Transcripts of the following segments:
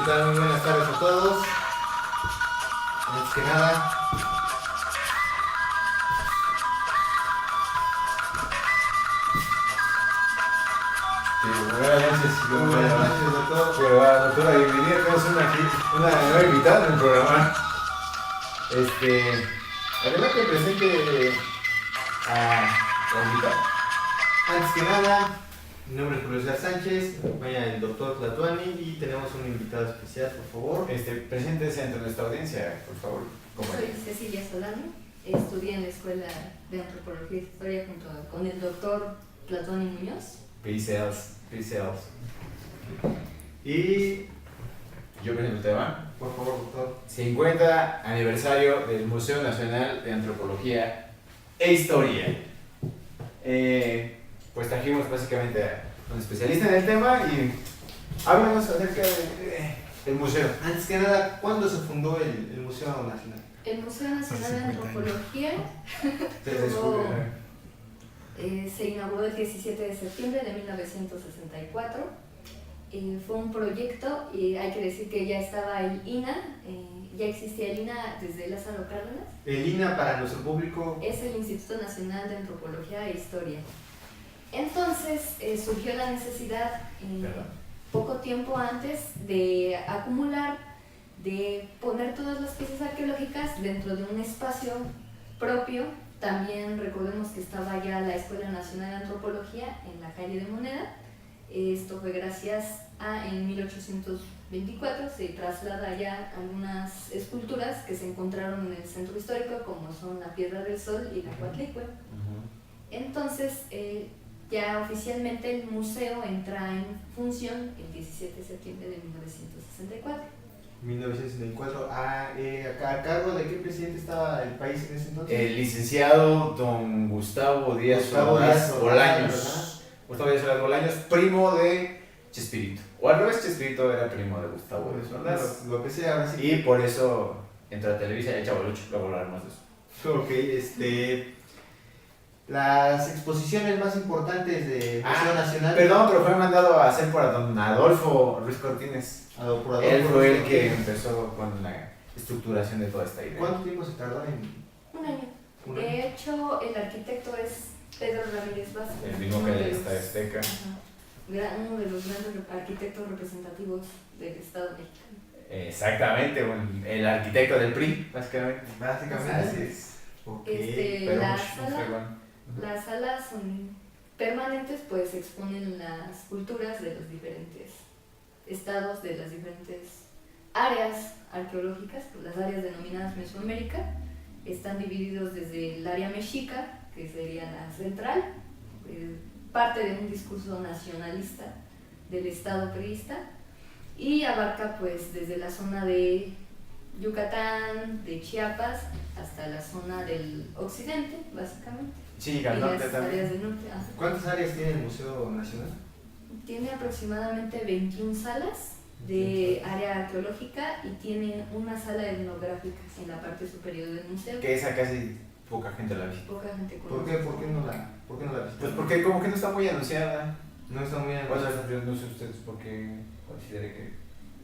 tal? Muy buenas tardes a todos. Antes que nada, buenas noches, buenas noches, doctor. doctora, bienvenida. Tenemos una nueva invitada en el programa. Adelante, presente a la invitada. Antes que nada, mi nombre es Julio César Sánchez, me acompaña el doctor Tlatuani y tenemos un invitado especial, por favor. Preséntese ante nuestra audiencia, por favor. Soy Cecilia Solano, estudié en la Escuela de Antropología y Historia junto con el doctor Tlatuani Muñoz. Pre-sales. Y, Yo presento el tema. por favor, doctor. 50 aniversario del Museo Nacional de Antropología e Historia. Pues trajimos básicamente a un especialista en el tema y háblanos acerca del museo. Antes que nada, ¿cuándo se fundó el Museo Nacional? El Museo Nacional de Antropología se inauguró el 17 de septiembre de 1964. Fue un proyecto y hay que decir que ya estaba el INA, ya existía el INA desde Lázaro Cárdenas. El INA, para nuestro público, es el Instituto Nacional de Antropología e Historia. Entonces surgió la necesidad, poco tiempo antes, de acumular, de poner todas las piezas arqueológicas dentro de un espacio propio. También recordemos que estaba ya la Escuela Nacional de Antropología en la calle de Moneda. Esto fue gracias a, en 1824, se traslada ya algunas esculturas que se encontraron en el centro histórico, como son la Piedra del Sol y la Coatlicue. Entonces, ya oficialmente el museo entra en función el 17 de septiembre de 1964. 1964. ¿A cargo de qué presidente estaba el país en ese entonces? El licenciado don Gustavo Díaz Ordaz Bolaños. Gustavo Díaz Ordaz Bolaños, primo de Chespirito. O al revés, Chespirito era primo de Gustavo Díaz Ordaz. Lo que sea, ahora sí. Y por eso entró a Televisa y el Chavalucho, luego hablaremos de eso. Ok, las exposiciones más importantes del Museo Nacional. Perdón, pero fue mandado a hacer por don Adolfo Ruiz Cortines. Él fue el que empezó con la estructuración de toda esta idea. ¿Cuánto tiempo se tardó en...? Un año. De hecho, el arquitecto es Pedro Ramírez Vázquez. El mismo que de esta Azteca. Uno de los grandes arquitectos representativos del Estado mexicano. Exactamente, el arquitecto del PRI, básicamente. Así es. Okay. Las salas son permanentes, pues exponen las culturas de los diferentes estados, de las diferentes áreas arqueológicas, pues las áreas denominadas Mesoamérica. Están divididos desde el área mexica, que sería la central, parte de un discurso nacionalista del estado priista, y abarca pues desde la zona de Yucatán, de Chiapas, hasta la zona del occidente, básicamente. Sí, al norte también. Áreas del norte. ¿Cuántas áreas tiene el Museo Nacional? Tiene aproximadamente 21 salas de área arqueológica y tiene una sala etnográfica en la parte superior del museo. Que esa casi poca gente la visita. Poca gente conoce. ¿Por qué no la visita? Pues porque como que no está muy anunciada. No está muy anunciada. Bueno, no sé ustedes por qué considere que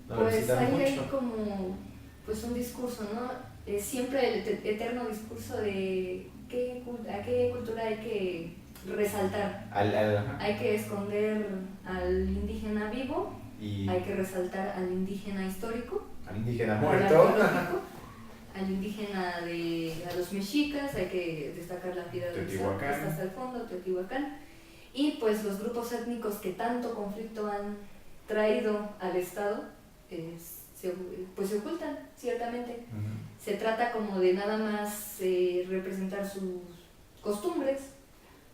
no la pues visitan ahí mucho. hay como pues un discurso, ¿no? Siempre el eterno discurso de a qué cultura hay que resaltar. Hay que esconder al indígena vivo, y hay que resaltar al indígena histórico, al indígena al muerto, arqueológico, al indígena a los mexicas, hay que destacar la piedra del Sol, que está hasta el fondo, Teotihuacán, y pues los grupos étnicos que tanto conflicto han traído al Estado, pues se ocultan, ciertamente. Se trata como de nada más representar sus costumbres,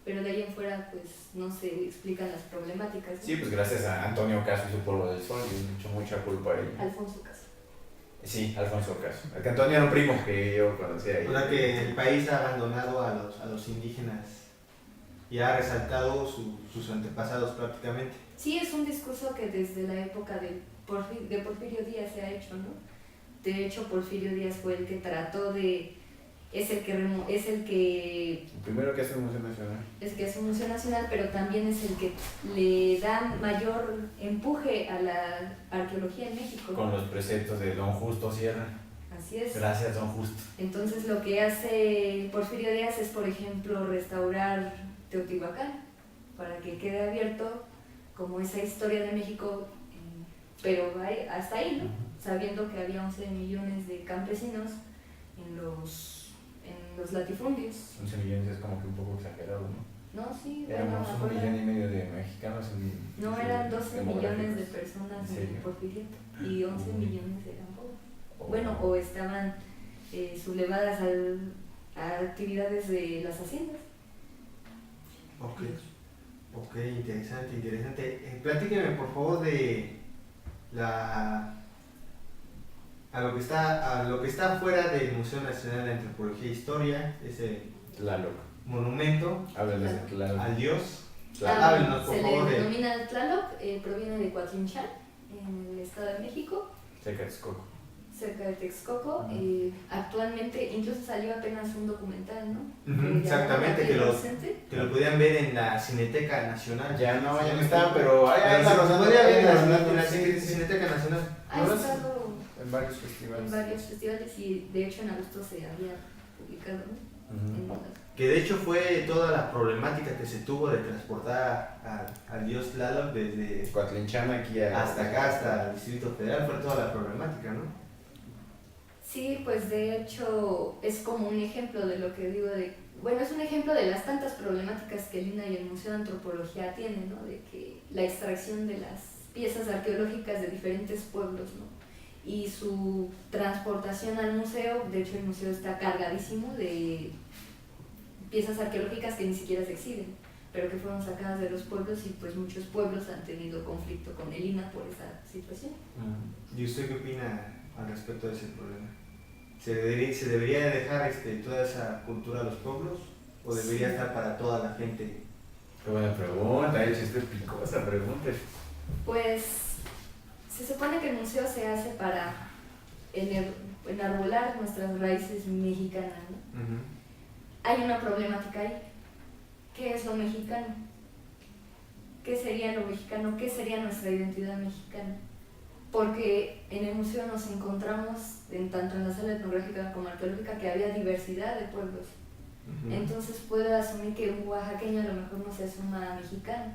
pero de ahí en fuera pues no se explican las problemáticas, ¿no? Sí, pues gracias a Antonio Caso y su Pueblo del Sol, y mucha culpa ahí. Alfonso Caso. Sí, Alfonso Caso. El que Antonio era un primo que yo conocía ahí. O sea que el país ha abandonado a los indígenas y ha resaltado sus antepasados prácticamente. Sí, es un discurso que desde la época de Porfirio Díaz se ha hecho, ¿no? De hecho, Porfirio Díaz fue el que trató de es el que El primero que hace el Museo Nacional. es que es un museo nacional, pero también es el que le da mayor empuje a la arqueología en México. Con los preceptos de Don Justo Sierra. Así es. Gracias, Don Justo. Entonces lo que hace Porfirio Díaz es, por ejemplo, restaurar Teotihuacán para que quede abierto como esa historia de México, pero hasta ahí, ¿no? Sabiendo que había 11 millones de campesinos en los latifundios. 11 millones es como que un poco exagerado, ¿no? No, sí, Éramos bueno, 1,5 millones de mexicanos. no, eran 12 millones de personas ¿En serio? en Porfiriato y 11 millones eran pobres. Oh. Bueno, o estaban sublevadas a actividades de las haciendas. Ok, interesante. Platíqueme por favor de a lo que está fuera del Museo Nacional de Antropología e Historia, ese Tlaloc. monumento Háblales de Tlaloc. al dios. Tlaloc. Háblenos por Se favor le de... denomina Tlaloc, proviene de Coatlinchan, en el Estado de México, Cerca de Texcoco. cerca de Texcoco. Ujú. Actualmente, incluso salió apenas un documental, ¿no? Ujú, exactamente, que lo presente. podían ver en la Cineteca Nacional. Ya no está, pero Pero se anda podría ver en rodando, la sí, sí, Cineteca Nacional. Ha ¿No estado en varios festivales. en varios festivales y de hecho en agosto se había publicado, ¿no? Ujú. Que de hecho fue toda la problemática que se tuvo de transportar al dios Tlaloc desde Coatlinchan aquí hasta acá, hasta el Distrito Federal, fue toda la problemática, ¿no? Sí, pues de hecho es como un ejemplo de lo que digo bueno, es un ejemplo de las tantas problemáticas que el INAH y el Museo de Antropología tienen, ¿no? De que la extracción de las piezas arqueológicas de diferentes pueblos, ¿no? Y su transportación al museo, de hecho el museo está cargadísimo de piezas arqueológicas que ni siquiera se exhiben, pero que fueron sacadas de los pueblos y pues muchos pueblos han tenido conflicto con el INAH por esa situación. ¿Y usted qué opina al respecto de ese problema? ¿Se debería dejar toda esa cultura a los pueblos o debería estar para toda la gente? Qué buena pregunta, picosa pregunta. Pues se supone que el museo se hace para enarbolar nuestras raíces mexicanas, ¿no? Uh-huh. Hay una problemática ahí. ¿Qué es lo mexicano? ¿Qué sería lo mexicano? ¿Qué sería nuestra identidad mexicana? Porque en el museo nos encontramos, tanto en la sala etnográfica como arqueológica, que había diversidad de pueblos. Uh-huh. Entonces puedo asumir que un oaxaqueño a lo mejor no se asuma mexicano,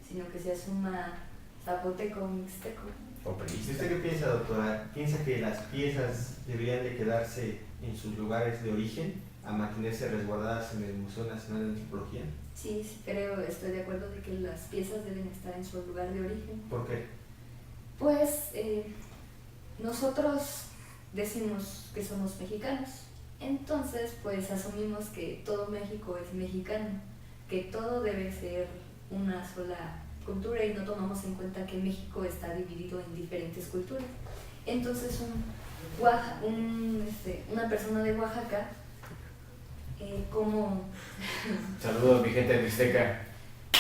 sino que se asuma zapoteco o mixteco. ¿Y usted qué piensa, doctora? ¿Piensa que las piezas deberían de quedarse en sus lugares de origen a mantenerse resguardadas en el Museo Nacional de Antropología? Sí, estoy de acuerdo de que las piezas deben estar en su lugar de origen. ¿Por qué? Pues nosotros decimos que somos mexicanos, entonces pues asumimos que todo México es mexicano, que todo debe ser una sola cultura y no tomamos en cuenta que México está dividido en diferentes culturas. Entonces una persona de Oaxaca, como... Saludos mi gente de Mixteca,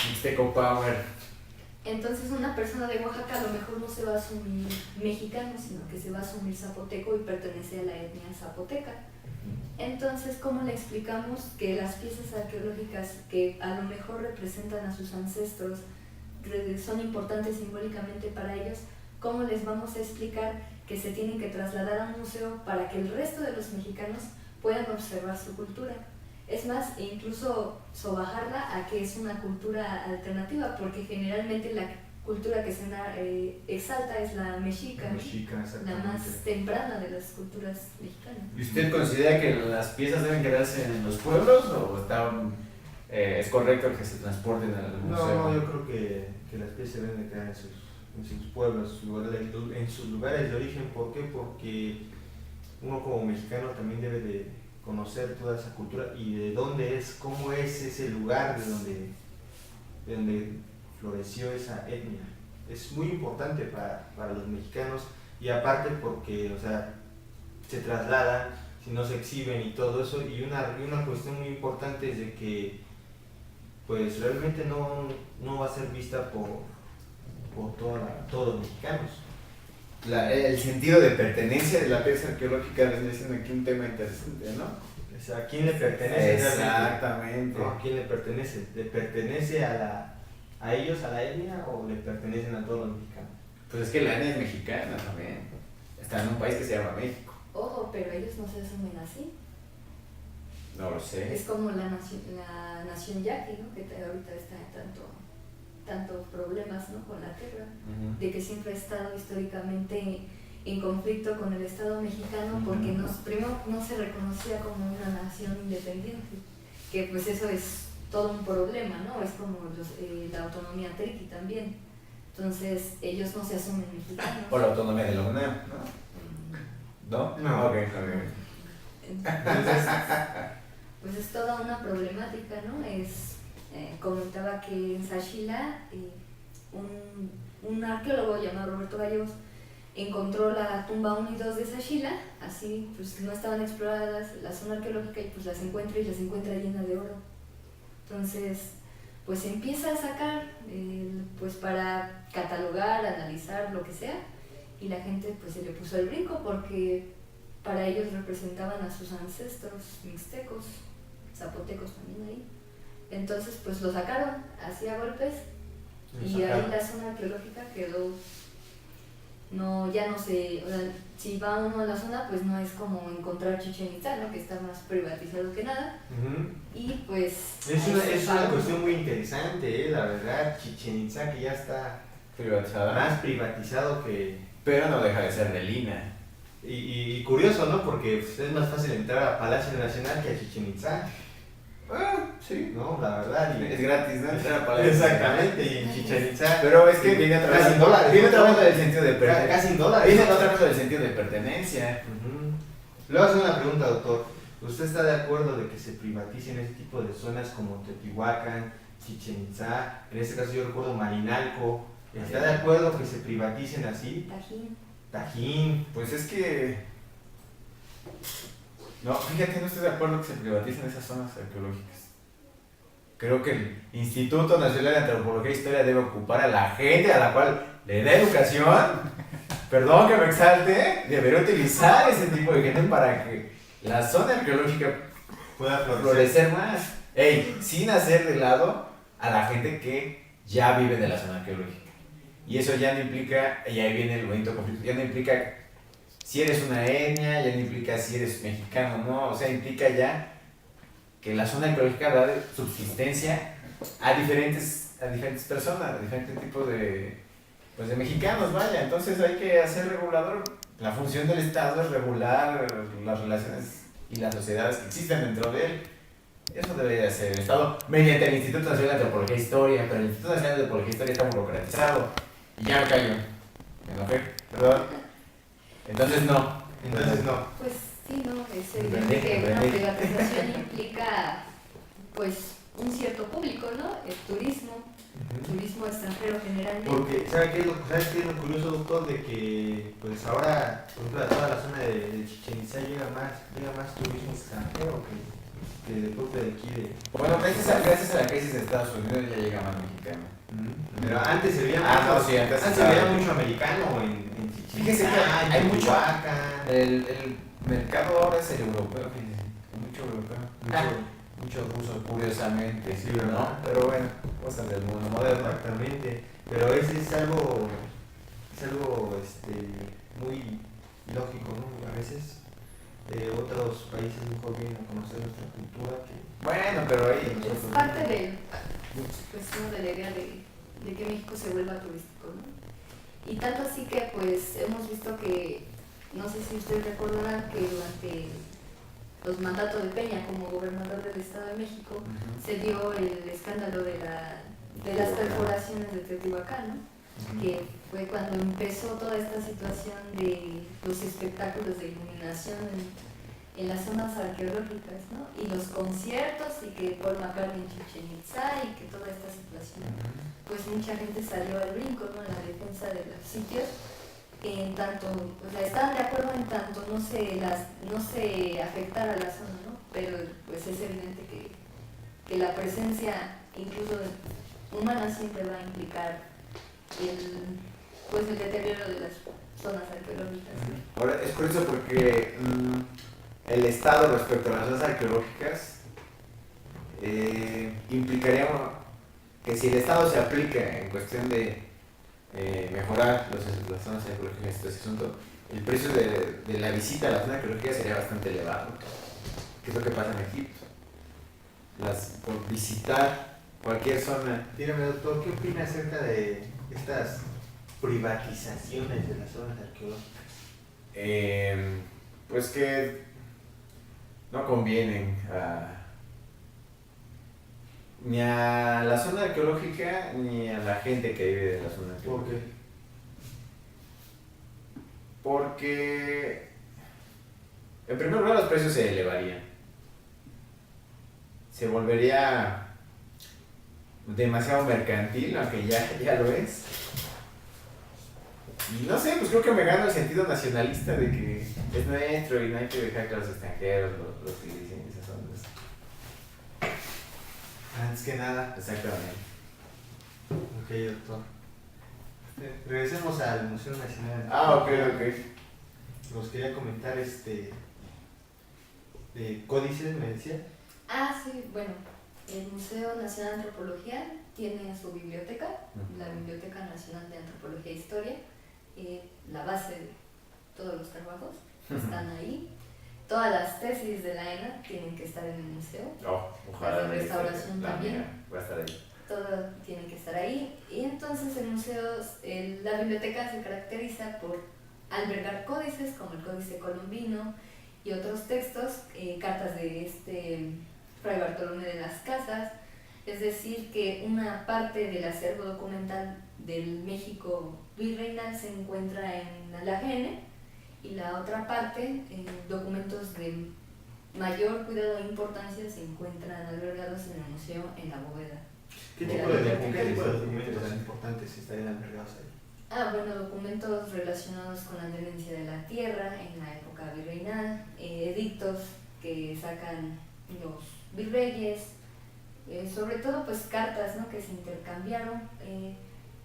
Mixteco Power. Entonces una persona de Oaxaca a lo mejor no se va a asumir mexicano, sino que se va a asumir zapoteco y pertenece a la etnia zapoteca. Entonces, ¿cómo le explicamos que las piezas arqueológicas que a lo mejor representan a sus ancestros son importantes simbólicamente para ellos? ¿Cómo les vamos a explicar que se tienen que trasladar a un museo para que el resto de los mexicanos puedan observar su cultura? Es más, incluso sobajarla a que es una cultura alternativa, porque generalmente la cultura que se exalta es la mexica, la más temprana de las culturas mexicanas. ¿Y usted considera que las piezas deben quedarse en los pueblos o es correcto que se transporten al museo? No, yo creo que las piezas deben de quedar en sus pueblos, en sus lugares de origen. ¿Por qué? Porque uno como mexicano también debe de conocer toda esa cultura y de dónde es, cómo es ese lugar de donde floreció esa etnia. Es muy importante para los mexicanos y aparte porque, o sea, se trasladan, si no se exhiben y todo eso, y una cuestión muy importante es de que pues realmente no va a ser vista por todos los mexicanos. El sentido de pertenencia de la pieza arqueológica viene siendo aquí un tema interesante, ¿no? O sea, ¿a quién le pertenece? Exactamente. ¿No? ¿A quién le pertenece? ¿Le pertenece a ellos, a la etnia, o le pertenecen a todos los mexicanos? Pues es que la etnia es mexicana también. Está en un país que se llama México. Ojo, pero ellos no se asumen así. No lo sé. Es como la nación yaqui, ¿no? Que ahorita está en tantos problemas, ¿no? Con la tierra, de que siempre ha estado históricamente en conflicto con el Estado mexicano porque primero no se reconocía como una nación independiente, que pues eso es todo un problema, ¿no? Es como la autonomía triqui también. Entonces ellos no se asumen mexicanos. O la autonomía de la UNAM, ¿no? ¿No? No. Ok. Entonces, pues es toda una problemática, ¿no? Comentaba que en Xaxila un arqueólogo llamado Roberto Gallegos encontró la tumba 1 y 2 de Xaxila, así pues no estaban exploradas la zona arqueológica y pues las encuentra llenas de oro. Entonces pues empieza a sacar pues para catalogar, analizar, lo que sea, y la gente pues se le puso el brinco porque para ellos representaban a sus ancestros mixtecos, zapotecos también ahí. Entonces pues lo sacaron así a golpes y ahí la zona arqueológica quedó, ya no sé, o sea, si va uno a la zona pues no es como encontrar Chichén Itzá, ¿no? Que está más privatizado que nada. Y pues es una cuestión muy interesante, la verdad. Chichén Itzá, que ya está privatizada, más privatizado que... Pero no deja de ser de Lina. Y curioso, ¿no? Porque pues, es más fácil entrar a Palacio Nacional que a Chichén Itzá. Sí. No, la verdad. Es gratis, ¿no? Entrar a Palacio. Exactamente, y en Chichén Itzá. Pero es que viene otra vez. Viene otra vez del sentido de pertenencia. Casi en dólares. Viene otra vez del sentido de pertenencia. Le voy a hacer una pregunta, doctor. ¿Usted está de acuerdo de que se privaticen ese tipo de zonas como Teotihuacán, Chichén Itzá? En este caso yo recuerdo Marinalco. ¿Está de acuerdo que se privaticen así? Tajín. Pues es que... No, fíjate, no estoy de acuerdo que se privaticen esas zonas arqueológicas. Creo que el Instituto Nacional de Antropología e Historia debe ocupar a la gente a la cual le da educación. Perdón que me exalte, debería utilizar ese tipo de gente para que la zona arqueológica pueda florecer más. Sin hacer de lado a la gente que ya vive de la zona arqueológica. Y eso ya no implica, y ahí viene el bonito conflicto, ya no implica si eres una etnia, ya no implica si eres mexicano, ¿no? O sea, implica ya que la zona arqueológica da subsistencia a diferentes personas, a diferentes tipos de mexicanos, vaya. Entonces hay que hacer regulador. La función del Estado es regular las relaciones y las sociedades que existen dentro de él. Eso debería hacer el Estado mediante el Instituto Nacional de Antropología e Historia, pero el Instituto Nacional de Antropología e Historia está burocratizado. Y ya me callo. Me enojé, perdón. Entonces no. Pues sí, no, es evidente que una privatización implica pues un cierto público, ¿no? El turismo extranjero generalmente. Porque, ¿sabes qué es lo curioso, doctor? De que pues ahora, por ejemplo, a toda la zona de Chichén Itzá llega más turismo extranjero que de propio de aquí. Bueno, gracias a la crisis de Estados Unidos ya llega más mexicano. Pero antes se veía antes se veía mucho americano en Chichén Fíjese que hay mucho. El mercado ahora es el europeo, mucho europeo. Mucho ruso, curiosamente, sí, ¿verdad? ¿no? Pero bueno, cosas del mundo moderno. Exactamente. Pero ese es algo muy lógico, ¿no? A veces otros países mejor vienen a conocer nuestra cultura que... Bueno, pero ahí... Es parte de la idea de que México se vuelva turístico, ¿no? Y tanto así que pues hemos visto que, no sé si ustedes recordarán que durante los mandatos de Peña como gobernador del Estado de México se dio el escándalo de las perforaciones de Teotihuacán, ¿no? Que fue cuando empezó toda esta situación de los espectáculos de iluminación en las zonas arqueológicas, ¿no? Y los conciertos, y que Paul McCartney en Chichén Itzá, y que toda esta situación, pues mucha gente salió al brinco, ¿no? En la defensa de los sitios, en tanto, o sea, estaban de acuerdo en tanto no se afectara la zona, ¿no? Pero pues es evidente que la presencia incluso humana siempre va a implicar el deterioro de las zonas arqueológicas, ¿no? Ahora, es curioso porque el Estado respecto a las zonas arqueológicas implicaría que si el Estado se aplica en cuestión de mejorar las zonas arqueológicas, este asunto, el precio de la visita a la zona arqueológica sería bastante elevado. ¿Qué es lo que pasa en Egipto? Por visitar cualquier zona. Dígame, doctor, ¿qué opina acerca de estas privatizaciones de las zonas arqueológicas? Pues que no convienen ni a la zona arqueológica ni a la gente que vive de la zona arqueológica. ¿Por qué? Porque, en primer lugar, los precios se elevarían. Se volvería demasiado mercantil, aunque ya lo es. Y no sé, pues creo que me gano el sentido nacionalista de que es nuestro y no hay que dejar que los extranjeros lo utilicen esas ondas. Antes que nada. Exactamente. Ok, doctor. Regresemos al Museo Nacional. Ok. Los quería comentar de códices, me decía. Sí, bueno, el Museo Nacional de Antropología tiene su biblioteca, la Biblioteca Nacional de Antropología e Historia, la base de todos los trabajos están ahí. Todas las tesis de la ENA tienen que estar en el museo. Ojalá. Las de restauración también. Va a estar ahí. Todo tiene que estar ahí. Y entonces el museo, la biblioteca se caracteriza por albergar códices como el Códice Colombino y otros textos, cartas de Fray Bartolomé de las Casas. Es decir, que una parte del acervo documental del México virreinal se encuentra en Alajene y la otra parte, documentos de mayor cuidado e importancia, se encuentran albergados en el museo en la bóveda. ¿Qué tipo de documentos importantes estarían albergados ahí? Bueno, documentos relacionados con la tenencia de la tierra en la época virreinal, edictos que sacan los virreyes, sobre todo pues cartas, ¿no?, que se intercambiaron,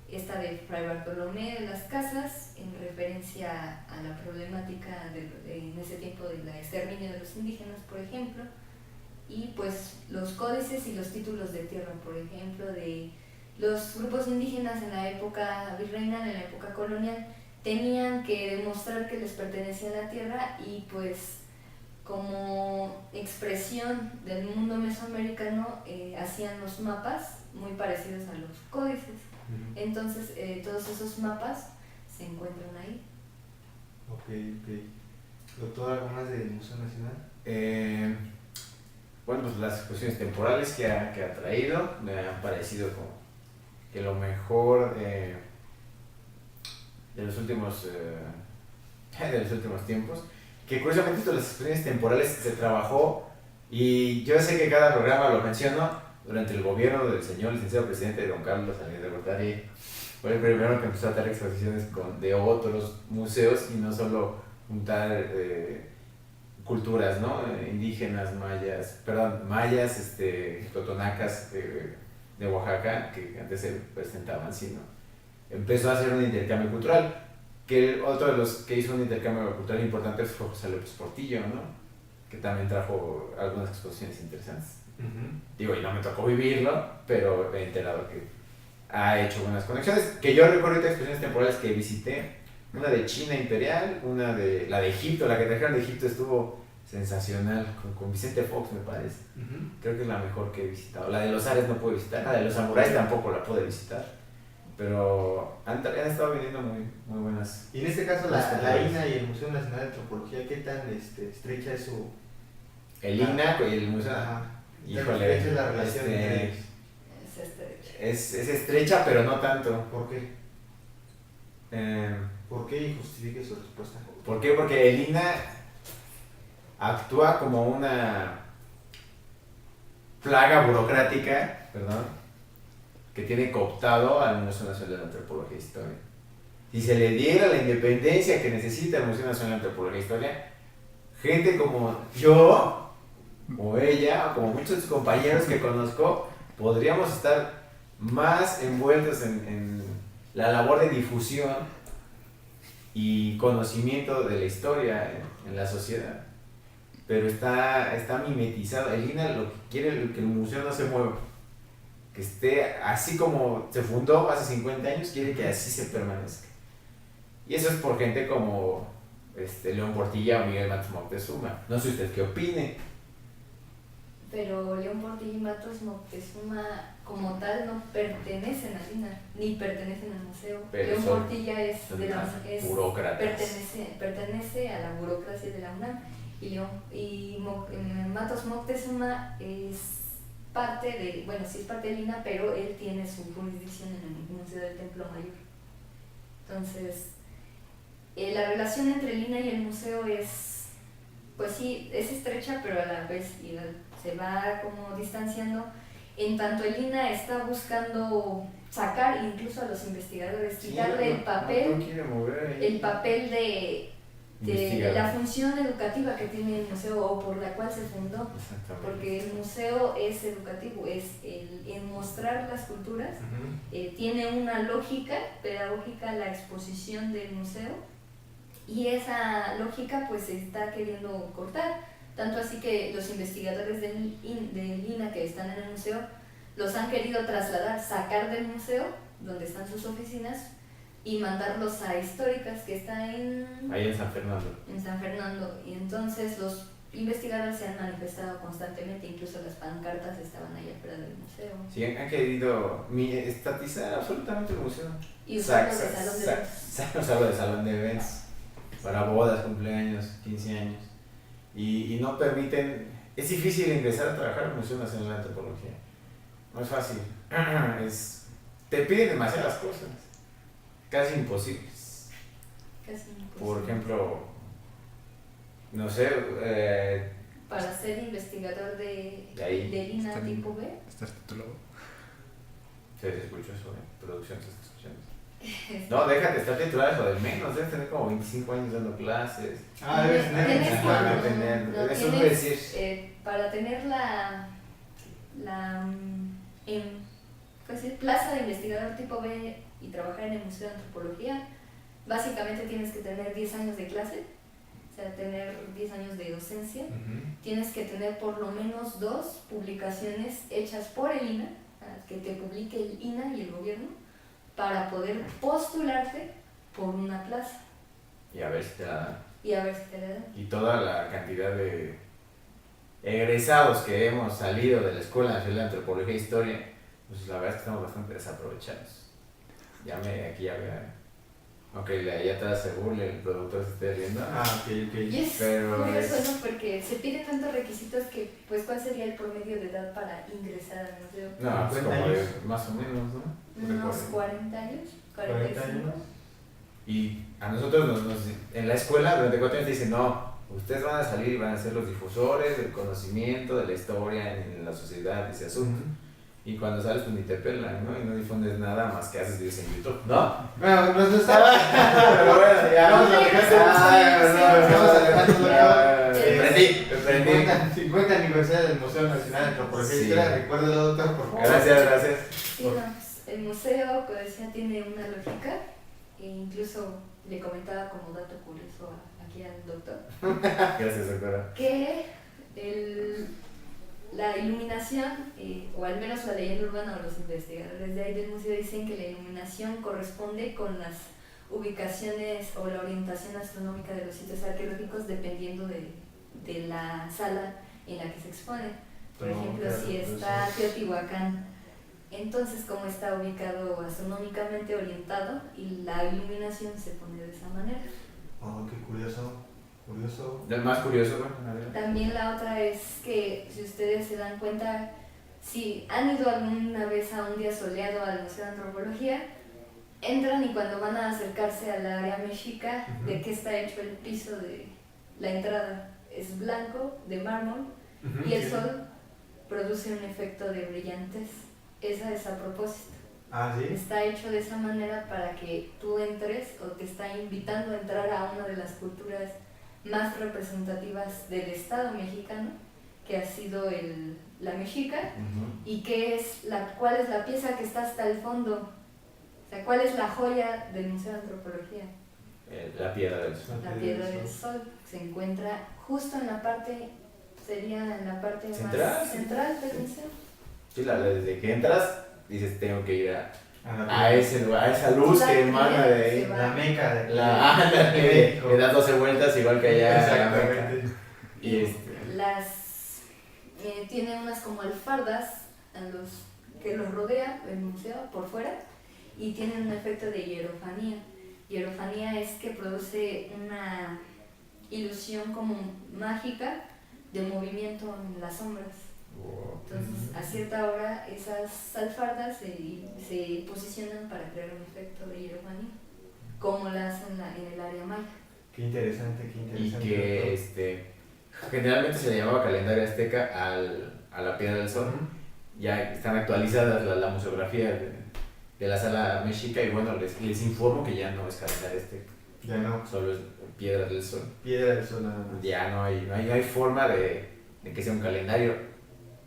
esta de Fray Bartolomé de las Casas en referencia a la problemática en ese tiempo del exterminio de los indígenas, por ejemplo, y pues los códices y los títulos de tierra, por ejemplo, de los grupos indígenas en la época virreinal, en la época colonial, tenían que demostrar que les pertenecía la tierra y pues como expresión del mundo mesoamericano hacían los mapas muy parecidos a los códices. Entonces todos esos mapas se encuentran ahí. Ok. Doctor, ¿algo más del Museo Nacional? Bueno, pues las exposiciones temporales que ha traído me han parecido como que lo mejor de los últimos tiempos, que curiosamente las exposiciones temporales se trabajó, y yo sé que cada programa lo menciono, durante el gobierno del señor licenciado presidente don Carlos Salinas de Gortari. Fue el primero que empezó a traer exposiciones de otros museos y no solo juntar culturas, ¿no? Indígenas, mayas, totonacas de Oaxaca, que antes se presentaban, sino empezó a hacer un intercambio cultural, que otro de los que hizo un intercambio cultural importante fue José López Portillo, ¿no?, que también trajo algunas exposiciones interesantes. Digo, y no me tocó vivirlo, pero me he enterado que ha hecho buenas conexiones, que yo recuerdo ahorita exposiciones temporales que visité, una de China imperial, la de Egipto, la que trajeron de Egipto estuvo sensacional, con Vicente Fox, me parece. Creo que es la mejor que he visitado. La de los Ares no pude visitar, la de los samuráis tampoco la pude visitar, pero han estado viniendo muy, muy buenas. Y en este caso la INA y el Museo Nacional de Antropología, ¿qué tan estrecha es su...? El INA y el Museo... Híjole, es la relación entre ellos. Es estrecha, pero no tanto. ¿Por qué? ¿Por qué? Y justifique su respuesta. ¿Por qué? Porque el INA actúa como una plaga burocrática, que tiene cooptado al Museo Nacional de Antropología e Historia. Si se le diera la independencia que necesita el Museo Nacional de Antropología e Historia, gente como yo, o ella, o como muchos compañeros que conozco, podríamos estar más envueltos en la labor de difusión y conocimiento de la historia en la sociedad. pero está mimetizado. El INA lo que quiere es que el museo no se mueva, que esté así como se fundó hace 50 años, quiere que así se permanezca. Y eso es por gente como León Portilla o Miguel Matos Moctezuma. No sé usted qué opine. Pero León Portilla y Matos Moctezuma como tal no pertenecen al INA, ni pertenecen al museo. Pero León Portilla es burócratas. Pertenece a la burocracia de la UNAM y Matos Moctezuma es parte de, bueno, sí es parte del INA, pero él tiene su jurisdicción en el Museo del Templo Mayor. Entonces, la relación entre el INA y el museo es, pues sí, es estrecha, pero a la vez se va como distanciando, en tanto el INA está buscando sacar incluso a los investigadores, quitarle el papel de la función educativa que tiene el museo o por la cual se fundó, porque el museo es educativo, es el mostrar las culturas, tiene una lógica pedagógica la exposición del museo y esa lógica pues se está queriendo cortar. Tanto así que los investigadores del INA que están en el museo los han querido trasladar, sacar del museo, donde están sus oficinas, y mandarlos a Históricas, que está ahí en San Fernando. Y entonces los investigadores se han manifestado constantemente, incluso las pancartas estaban ahí afuera del museo. Sí, han querido estatizar absolutamente el museo. Y usarlo de salón de eventos. Usarlo de salón de eventos, para bodas, cumpleaños, 15 años. Y no permiten, es difícil ingresar a trabajar al Museo Nacional de Antropología, no es fácil, te piden demasiadas cosas, casi imposibles. Por ejemplo, no sé, para ser investigador de INA tipo B. ¿Estás titulado? Se escuchó eso, producción se está escuchando. No, déjate, estar titulado es lo de menos, debes tener como 25 años dando clases. Debes tener. Eso no es decir. Para tener plaza de investigador tipo B y trabajar en el Museo de Antropología, básicamente tienes que tener 10 años de clase, o sea, tener 10 años de docencia. Tienes que tener por lo menos 2 publicaciones hechas por el INA, que te publique el INA y el gobierno, para poder postularte por una plaza. Y a ver si te la dan. Y toda la cantidad de egresados que hemos salido de la Escuela Nacional de Antropología e Historia, pues la verdad es que estamos bastante desaprovechados. Aunque ya atrás se burle, el productor se esté riendo. Y es curioso, ¿no? Porque se piden tantos requisitos que, pues, ¿cuál sería el promedio de edad para ingresar al museo? No, pues como más o menos, ¿no? Unos 40 años, 45. Y a nosotros en la escuela durante 4 años dicen, no, ustedes van a salir y van a ser los difusores del conocimiento, de la historia en la sociedad, ese asunto. Y cuando sales pues ni te pelan, ¿no? Y no difundes nada más que haces videos en YouTube, ¿no? Bueno, no estaba. Pero bueno, ya vamos a dejar 50 aniversario del Museo Nacional de Antropología y Historia. Recuérdalo, doctor, por favor. Gracias. Sí, no, pues, el museo, como decía, tiene una lógica, e incluso le comentaba como dato curioso aquí al doctor. Gracias, doctora. Que la iluminación, o al menos la leyenda urbana o los investigadores de ahí del museo dicen que la iluminación corresponde con las ubicaciones o la orientación astronómica de los sitios arqueológicos dependiendo de la sala en la que se expone. Por ejemplo, si está Teotihuacán, entonces como está ubicado astronómicamente orientado y la iluminación se pone de esa manera. Qué curioso. El más curioso, También la otra es que, si ustedes se dan cuenta, si han ido alguna vez a un día soleado al Museo de Antropología, entran y cuando van a acercarse al área mexica, ¿de qué está hecho el piso de la entrada? Es blanco, de mármol, y el sol produce un efecto de brillantez. Esa es a propósito. ¿Sí? Está hecho de esa manera para que tú entres, o te está invitando a entrar a una de las culturas más representativas del Estado mexicano, que ha sido la mexica, y cuál es la pieza que está hasta el fondo, o sea, cuál es la joya del Museo de Antropología. La piedra del sol. La piedra del sol. Se encuentra justo en la parte, sería en la parte ¿Central? más central del museo. Sí, desde que entras, dices, tengo que ir A a ese lugar, a esa luz que emana de ahí. la meca de Le das 12 vueltas igual que allá a la Meca. Exactamente. Y Tiene unas como alfardas que los rodea el museo por fuera y tienen un efecto de hierofanía. Hierofanía es que produce una ilusión como mágica de movimiento en las sombras. Entonces, a cierta hora esas alfardas se posicionan para crear un efecto de hierofanía, como la hacen en el área maya. Qué interesante, qué Y interesante. que generalmente se le llamaba calendario azteca a la Piedra del Sol. Ya están actualizadas la museografía de la sala mexica y bueno, les informo que ya no es calendario azteca. Ya no, Solo es Piedra del Sol. piedra del sol nada más. Ya no hay forma de que sea un calendario.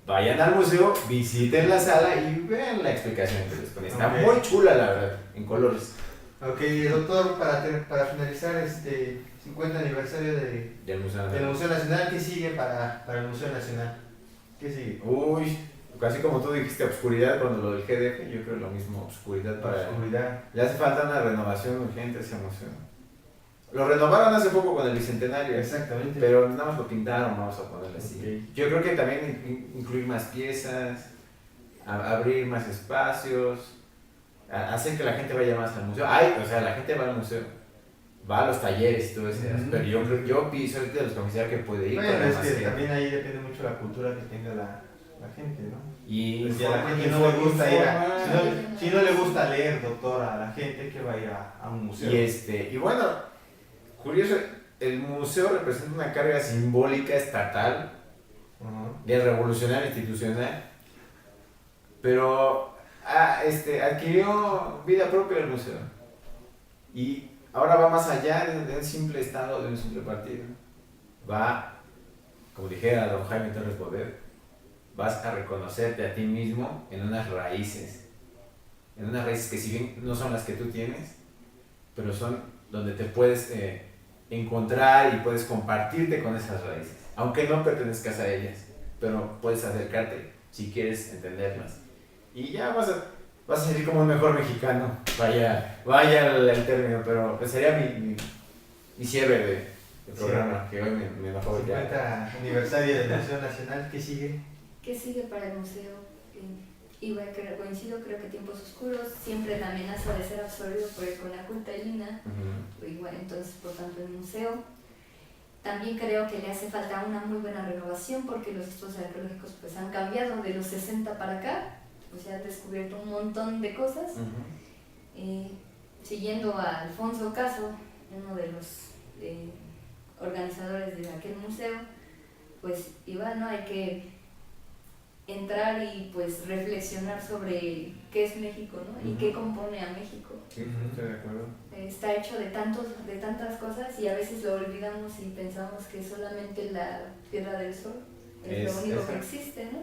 Vayan al museo, visiten la sala y vean la explicación que les pone. Está Ok. muy chula, la verdad, en colores. Ok, doctor, para finalizar este 50 aniversario Del Museo del Nacional. Museo Nacional, ¿qué sigue para el Museo Nacional? ¿Qué sigue? Uy, casi como tú dijiste, obscuridad cuando lo del GDF, yo creo lo mismo, obscuridad para... Oscuridad. Le hace falta una renovación urgente a ese museo. Lo renovaron hace poco con el Bicentenario, Exactamente. pero nada más lo pintaron, vamos a ponerle así. Ok. Yo creo que también incluir más piezas, abrir más espacios, hacer que la gente vaya más al museo. O sea, la gente va al museo, va a los talleres y todo ese Ujú. pero yo soy de los comisarios que puede ir. Bueno, con es más que gente. también ahí depende mucho la cultura que tenga la gente, ¿no? Y Pues si a la gente no le gusta ir si no le gusta leer, doctor, a la gente que va a ir a un museo. y bueno, curioso, el museo representa una carga simbólica estatal Ajá. del revolucionario institucional, pero adquirió vida propia el museo y ahora va más allá de un simple estado, de un simple partido. Va, como dijera don Jaime Torres Bodet, vas a reconocerte a ti mismo en unas raíces que si bien no son las que tú tienes, pero son donde te puedes encontrar y puedes compartirte con esas raíces, aunque no pertenezcas a ellas, pero puedes acercarte si quieres entenderlas. Y ya vas a salir como un mejor mexicano, vaya el término, pero pues sería mi cierre de programa, que hoy me enojó ya. 50 aniversario del Museo Nacional, ¿qué sigue? ¿Qué sigue para el museo? Coincido, creo que Tiempos Oscuros, siempre la amenaza de ser absorbido por el Conaculta-Lina, igual, entonces por tanto el museo. También creo que le hace falta una muy buena renovación porque los estudios arqueológicos pues han cambiado de los 60 para acá, o sea, han descubierto un montón de cosas. Siguiendo a Alfonso Caso, uno de los organizadores de aquel museo, pues igual no hay que entrar y pues reflexionar sobre qué es México, ¿no? Y qué compone a México. Sí, estoy de acuerdo. Está hecho de tantas cosas y a veces lo olvidamos y pensamos que solamente la Piedra del Sol es lo único que existe, ¿no?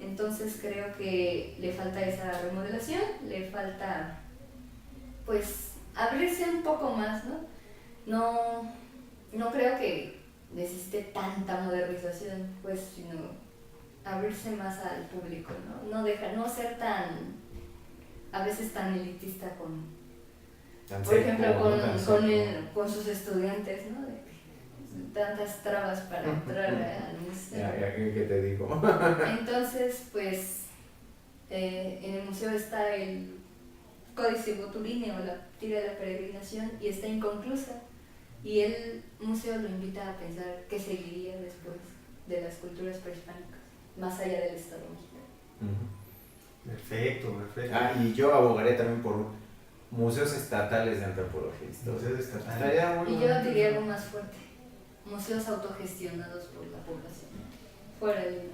Entonces creo que le falta esa remodelación, le falta pues abrirse un poco más, ¿no? No creo que necesite tanta modernización, pues, sino abrirse más al público, ¿no? No ser a veces tan elitista por ejemplo, con sus estudiantes, ¿no? Tantas trabas para entrar al museo. Ya, ¿qué te digo? Entonces, pues, en el museo está el Códice Boturini o la tira de la peregrinación y está inconclusa. Y el museo lo invita a pensar qué seguiría después de las culturas prehispánicas, más allá del Estado mexicano. Perfecto. Y yo abogaré también por museos estatales de antropología. Museos estatales. Estaría muy Y yo bonito. diría algo más fuerte, museos autogestionados por la población, fuera de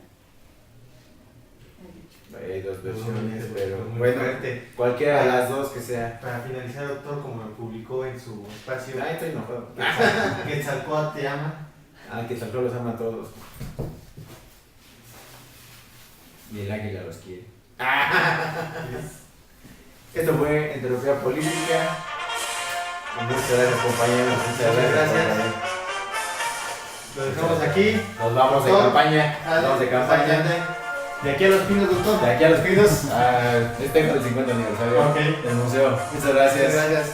Hay dos versiones, Muy pero muy bueno, fuerte. cualquiera de las dos que sea. Para finalizar, doctor, como lo publicó en su espacio, Ay, estoy enojado. Quetzalcóatl te ama. Que Quetzalcóatl los ama a todos. Y el águila los quiere. Esto fue Entropía Política. Muchas gracias, compañeros. Muchas gracias. Lo dejamos aquí. Nos vamos de Doctor, campaña. Nos vamos de campaña. Exactamente. De aquí a Los Pinos, doctor. De aquí a Los Pinos, festejo del 50 aniversario Ok. del museo. Muchas gracias. Gracias.